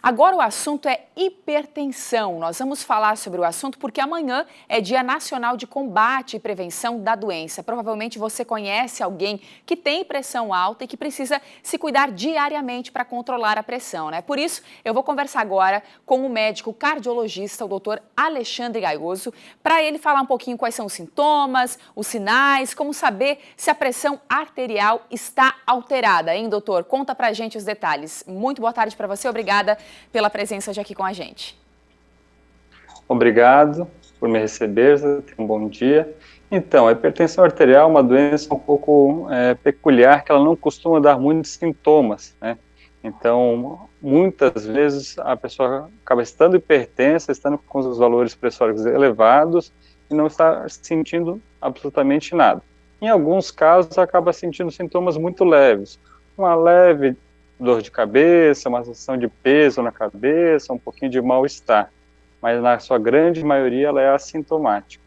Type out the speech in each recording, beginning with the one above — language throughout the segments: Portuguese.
Agora o assunto é hipertensão. Nós vamos falar sobre o assunto porque amanhã é Dia Nacional de Combate e Prevenção da Doença. Provavelmente você conhece alguém que tem pressão alta e que precisa se cuidar diariamente para controlar a pressão, né? Por isso, eu vou conversar agora com o médico cardiologista, o doutor Alexandre Gaioso, para ele falar um pouquinho quais são os sintomas, os sinais, como saber se a pressão arterial está alterada, hein, doutor? Conta pra gente os detalhes. Muito boa tarde para você, obrigada pela presença hoje aqui com a gente. Obrigado por me receber, um bom dia. Então, a hipertensão arterial é uma doença um pouco peculiar, que ela não costuma dar muitos sintomas, né? Então, muitas vezes a pessoa acaba estando hipertensa, estando com os valores pressóricos elevados e não está sentindo absolutamente nada. Em alguns casos, acaba sentindo sintomas muito leves, uma leve dor de cabeça, uma sensação de peso na cabeça, um pouquinho de mal-estar, mas na sua grande maioria ela é assintomática.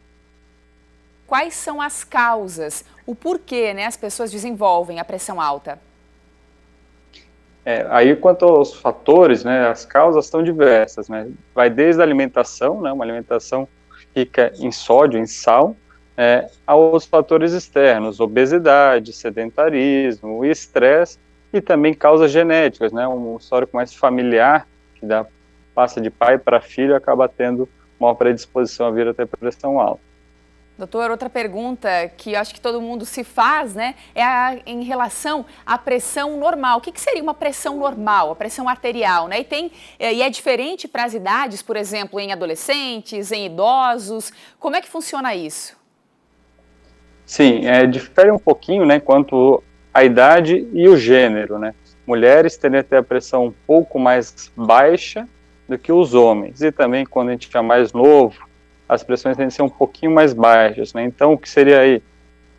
Quais são as causas, o porquê, né, as pessoas desenvolvem a pressão alta? Aí quanto aos fatores, né, as causas são diversas, né, vai desde a alimentação, né, uma alimentação rica em sódio, em sal, aos fatores externos, obesidade, sedentarismo, estresse e também causas genéticas, né, um histórico mais familiar, que passa de pai para filho, acaba tendo uma predisposição a vir a ter pressão alta. Doutor, outra pergunta que eu acho que todo mundo se faz, né, em relação à pressão normal. O que seria uma pressão normal, a pressão arterial, né? E é diferente para as idades, por exemplo, em adolescentes, em idosos. Como é que funciona isso? Sim, difere um pouquinho, né, quanto à idade e o gênero, né? Mulheres tendem a ter a pressão um pouco mais baixa do que os homens. E também quando a gente é mais novo, as pressões tendem a ser um pouquinho mais baixas, né? Então, o que seria aí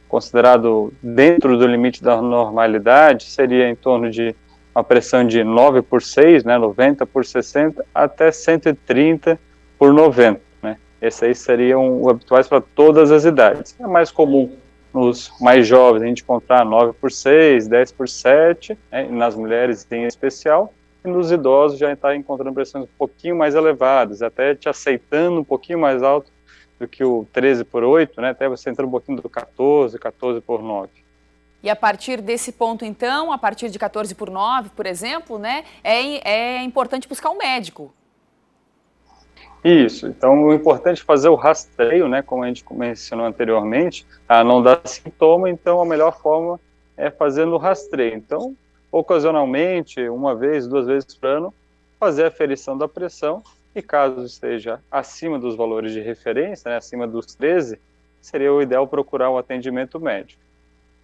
considerado dentro do limite da normalidade seria em torno de uma pressão de 9 por 6, né, 90 por 60, até 130 por 90, né? Esses aí seriam os habituais para todas as idades. É mais comum nos mais jovens a gente encontrar 9 por 6, 10 por 7, né, nas mulheres em especial, e nos idosos já está encontrando pressões um pouquinho mais elevadas, até te aceitando um pouquinho mais alto do que o 13 por 8, né, até você entrando um pouquinho do 14, 14 por 9. E a partir desse ponto, então, a partir de 14 por 9, por exemplo, né, é importante buscar um médico. Isso, então o importante é fazer o rastreio, né, como a gente mencionou anteriormente, a não dar sintoma, então a melhor forma é fazendo o rastreio. Então, ocasionalmente, uma vez, duas vezes por ano, fazer a aferição da pressão e caso esteja acima dos valores de referência, né, acima dos 13, seria o ideal procurar um atendimento médico.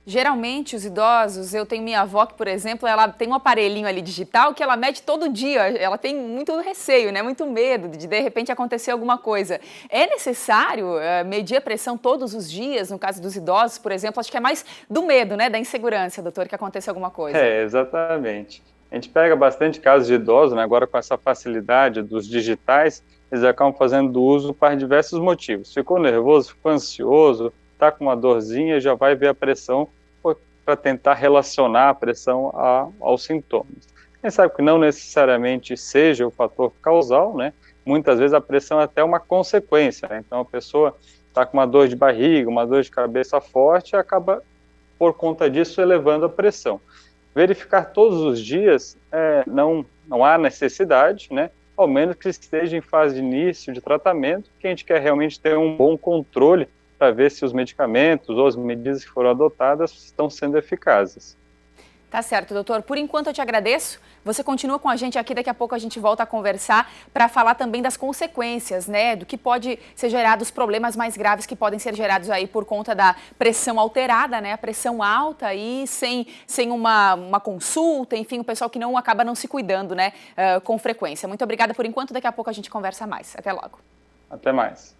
Geralmente, os idosos, eu tenho minha avó que, por exemplo, ela tem um aparelhinho ali digital que ela mede todo dia. Ela tem muito receio, né? Muito medo de repente acontecer alguma coisa. É necessário medir a pressão todos os dias, no caso dos idosos, por exemplo? Acho que é mais do medo, né? Da insegurança, doutor, que aconteça alguma coisa. Exatamente. A gente pega bastante casos de idosos, né? Agora com essa facilidade dos digitais, eles acabam fazendo uso para diversos motivos. Ficou nervoso, ficou ansioso, está com uma dorzinha, já vai ver a pressão para tentar relacionar a pressão aos sintomas. A gente sabe que não necessariamente seja o fator causal, né? Muitas vezes a pressão é até uma consequência, né? Então a pessoa está com uma dor de barriga, uma dor de cabeça forte e acaba, por conta disso, elevando a pressão. Verificar todos os dias não há necessidade, né? Ao menos que esteja em fase de início de tratamento, que a gente quer realmente ter um bom controle para ver se os medicamentos ou as medidas que foram adotadas estão sendo eficazes. Tá certo, doutor. Por enquanto eu te agradeço. Você continua com a gente aqui, daqui a pouco a gente volta a conversar para falar também das consequências, né? Do que pode ser gerado, os problemas mais graves que podem ser gerados aí por conta da pressão alterada, né? A pressão alta e sem uma consulta, enfim, o pessoal que acaba não se cuidando, né? Com frequência. Muito obrigada por enquanto, daqui a pouco a gente conversa mais. Até logo. Até mais.